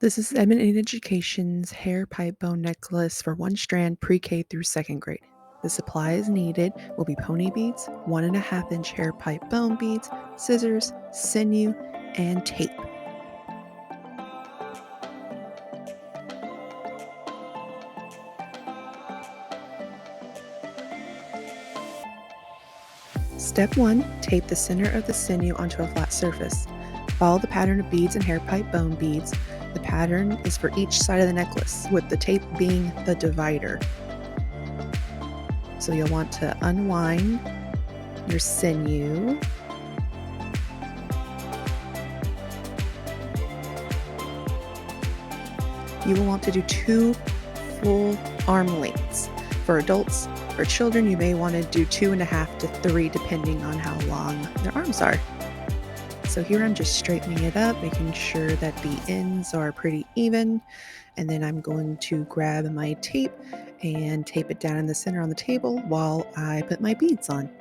This is Edmond Education's hair pipe bone necklace for one strand pre-K through second grade. The supplies needed will be pony beads, 1.5-inch hair pipe bone beads, scissors, sinew, and tape. Step 1, tape the center of the sinew onto a flat surface. Follow the pattern of beads and hair pipe bone beads. The pattern is for each side of the necklace, with the tape being the divider. So you'll want to unwind your sinew. You will want to do 2 full arm lengths. For adults, for children, you may want to do 2.5 to 3 depending on how long their arms are. So here I'm just straightening it up, making sure that the ends are pretty even. And then I'm going to grab my tape and tape it down in the center on the table while I put my beads on.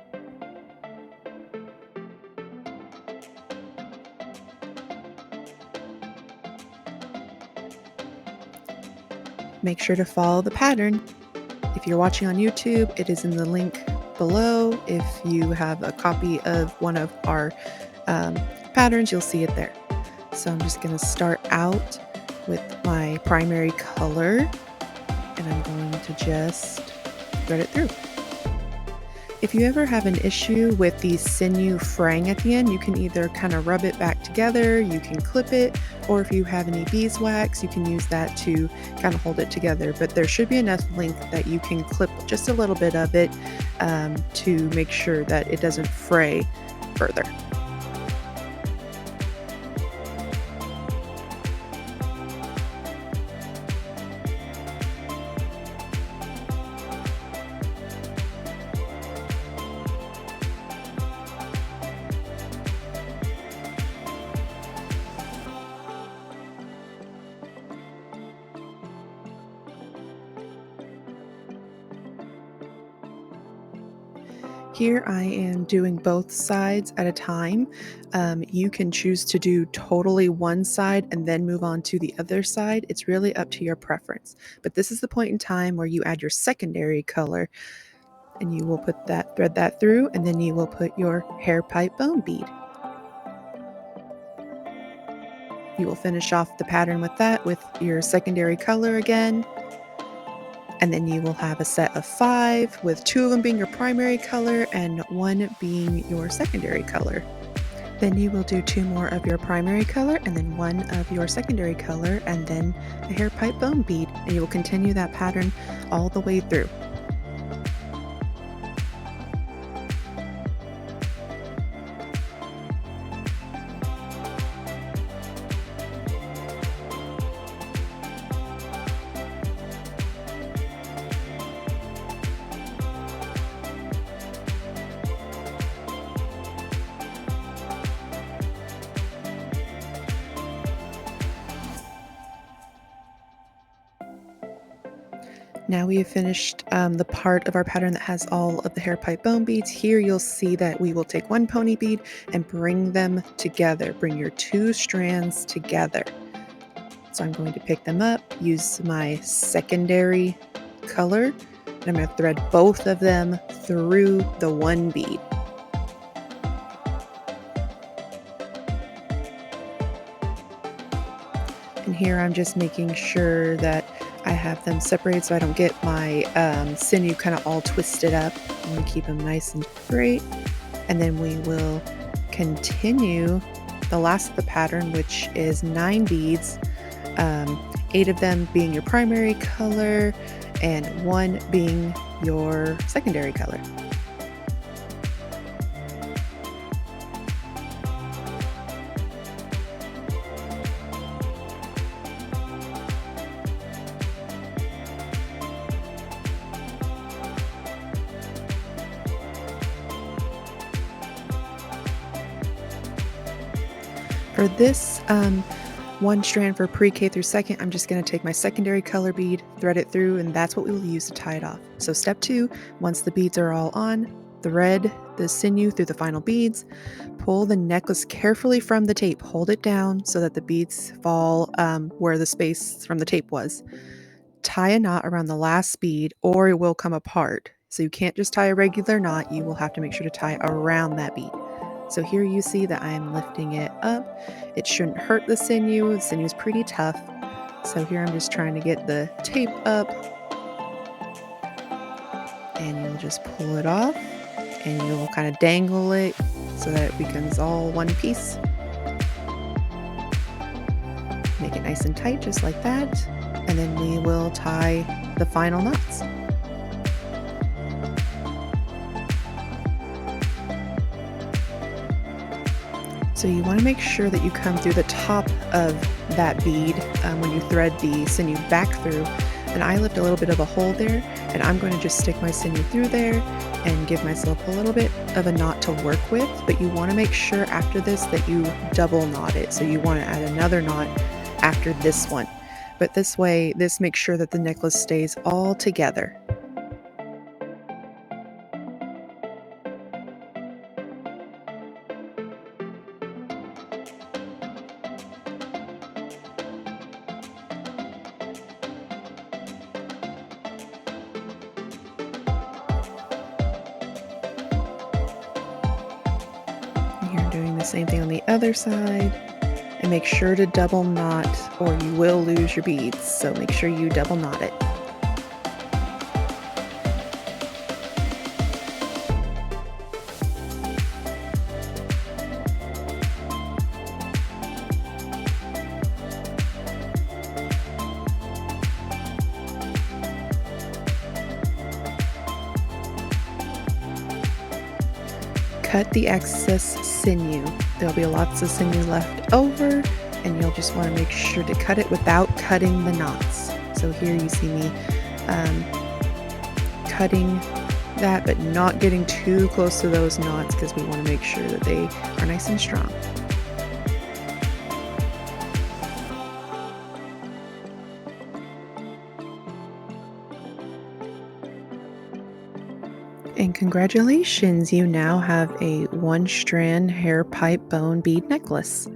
Make sure to follow the pattern. If you're watching on YouTube, it is in the link below. If you have a copy of one of our patterns, you'll see it there. So I'm just going to start out with my primary color, and I'm going to just thread it through. If you ever have an issue with the sinew fraying at the end, you can either kind of rub it back together, you can clip it, or if you have any beeswax, you can use that to kind of hold it together. But there should be enough length that you can clip just a little bit of it to make sure that it doesn't fray further. Here I am doing both sides at a time. You can choose to do totally one side and then move on to the other side. It's really up to your preference. But this is the point in time where you add your secondary color, and you will thread that through, and then you will put your hair pipe bone bead. You will finish off the pattern with that with your secondary color again. And then you will have a set of 5, with 2 of them being your primary color and 1 being your secondary color. Then you will do 2 more of your primary color and then 1 of your secondary color, and then a hair pipe bone bead. And you will continue that pattern all the way through. Now we have finished the part of our pattern that has all of the hair pipe bone beads. Here you'll see that we will take 1 pony bead and bring them together. Bring your 2 strands together. So I'm going to pick them up, use my secondary color, and I'm going to thread both of them through the 1 bead. And here I'm just making sure that I have them separated so I don't get my sinew kind of all twisted up. I'm going to keep them nice and straight. And then we will continue the last of the pattern, which is 9 beads, 8 of them being your primary color and 1 being your secondary color. For this 1 strand for pre-K through second, I'm just going to take my secondary color bead, thread it through, and that's what we will use to tie it off. So step 2, once the beads are all on, thread the sinew through the final beads. Pull the necklace carefully from the tape. Hold it down so that the beads fall where the space from the tape was. Tie a knot around the last bead or it will come apart. So you can't just tie a regular knot. You will have to make sure to tie around that bead. So here you see that I am lifting it up. It shouldn't hurt the sinew. The sinew is pretty tough. So here I'm just trying to get the tape up, and you'll just pull it off and you'll kind of dangle it so that it becomes all one piece. Make it nice and tight just like that, and then we will tie the final knots. So you want to make sure that you come through the top of that bead when you thread the sinew back through. And I left a little bit of a hole there, and I'm going to just stick my sinew through there and give myself a little bit of a knot to work with. But you want to make sure after this that you double knot it. So you want to add another knot after this one. But this way, this makes sure that the necklace stays all together. You're doing the same thing on the other side, and make sure to double knot or you will lose your beads. So make sure you double knot it. Cut the excess sinew. There'll be lots of sinew left over, and you'll just want to make sure to cut it without cutting the knots. So here you see me cutting that, but not getting too close to those knots because we want to make sure that they are nice and strong. And congratulations, you now have a 1-strand hair pipe bone bead necklace.